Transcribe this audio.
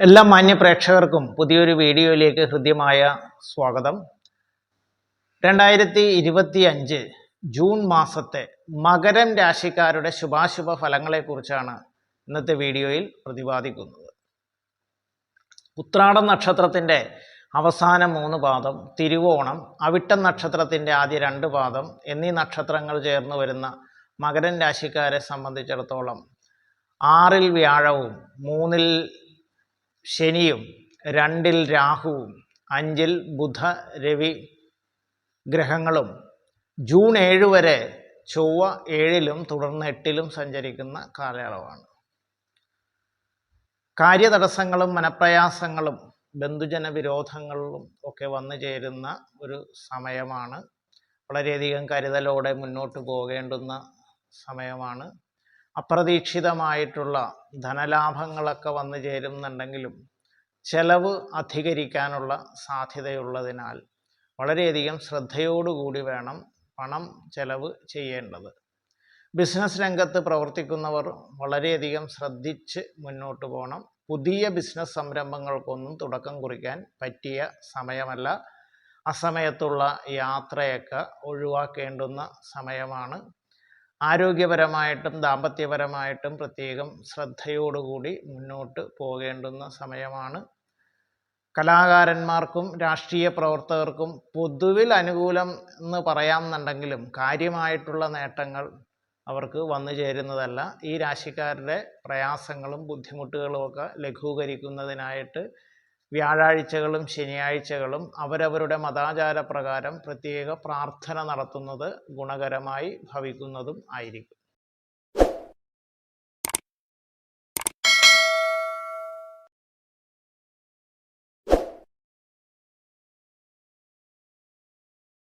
എല്ലാ മാന്യ പ്രേക്ഷകർക്കും പുതിയൊരു വീഡിയോയിലേക്ക് ഹൃദ്യമായ സ്വാഗതം. 2025 ജൂൺ മാസത്തെ മകരം രാശിക്കാരുടെ ശുഭാശുഭ ഫലങ്ങളെക്കുറിച്ചാണ് ഇന്നത്തെ വീഡിയോയിൽ പ്രതിപാദിക്കുന്നത്. ഉത്രാടം നക്ഷത്രത്തിൻ്റെ അവസാന 3 പാദം, തിരുവോണം, അവിട്ടം നക്ഷത്രത്തിൻ്റെ ആദ്യ 2 പാദം എന്നീ നക്ഷത്രങ്ങൾ ചേർന്ന് വരുന്ന മകരം രാശിക്കാരെ സംബന്ധിച്ചിടത്തോളം 6-ൽ വ്യാഴവും 3-ൽ ശനിയും 2-ൽ രാഹുവും 5-ൽ ബുധ രവി ഗ്രഹങ്ങളും ജൂൺ 7 വരെ ചൊവ്വ 7-ലും തുടർന്ന് 8-ലും സഞ്ചരിക്കുന്ന കാലയളവാണ്. കാര്യതടസ്സങ്ങളും മനപ്രയാസങ്ങളും ബന്ധുജന വിരോധങ്ങളിലും ഒക്കെ വന്നു ചേരുന്ന ഒരു സമയമാണ്. വളരെയധികം കരുതലോടെ മുന്നോട്ട് പോകേണ്ടുന്ന സമയമാണ്. അപ്രതീക്ഷിതമായിട്ടുള്ള ധനലാഭങ്ങളൊക്കെ വന്നു ചേരുന്നുണ്ടെങ്കിലും ചെലവ് അധികരിക്കാനുള്ള സാധ്യതയുള്ളതിനാൽ വളരെയധികം ശ്രദ്ധയോടുകൂടി വേണം പണം ചെലവ് ചെയ്യേണ്ടത്. ബിസിനസ് രംഗത്ത് പ്രവർത്തിക്കുന്നവർ വളരെയധികം ശ്രദ്ധിച്ച് മുന്നോട്ട് പോകണം. പുതിയ ബിസിനസ് സംരംഭങ്ങൾക്കൊന്നും തുടക്കം കുറിക്കാൻ പറ്റിയ സമയമല്ല. അസമയത്തുള്ള യാത്രയൊക്കെ ഒഴിവാക്കേണ്ടുന്ന സമയമാണ്. ആരോഗ്യപരമായിട്ടും ദാമ്പത്യപരമായിട്ടും പ്രത്യേകം ശ്രദ്ധയോടുകൂടി മുന്നോട്ട് പോകേണ്ടുന്ന സമയമാണ്. കലാകാരന്മാർക്കും രാഷ്ട്രീയ പ്രവർത്തകർക്കും പൊതുവിൽ അനുകൂലം എന്ന് പറയാമെന്നുണ്ടെങ്കിലും കാര്യമായിട്ടുള്ള നേട്ടങ്ങൾ അവർക്ക് വന്നു ചേരുന്നതല്ല. ഈ രാശിക്കാരുടെ പ്രയാസങ്ങളും ബുദ്ധിമുട്ടുകളും ഒക്കെ ലഘൂകരിക്കുന്നതിനായിട്ട് വ്യാഴാഴ്ചകളും ശനിയാഴ്ചകളും അവരവരുടെ മതാചാര പ്രകാരം പ്രത്യേക പ്രാർത്ഥന നടത്തുന്നത് ഗുണകരമായി ഭവിക്കുന്നതും ആയിരിക്കും.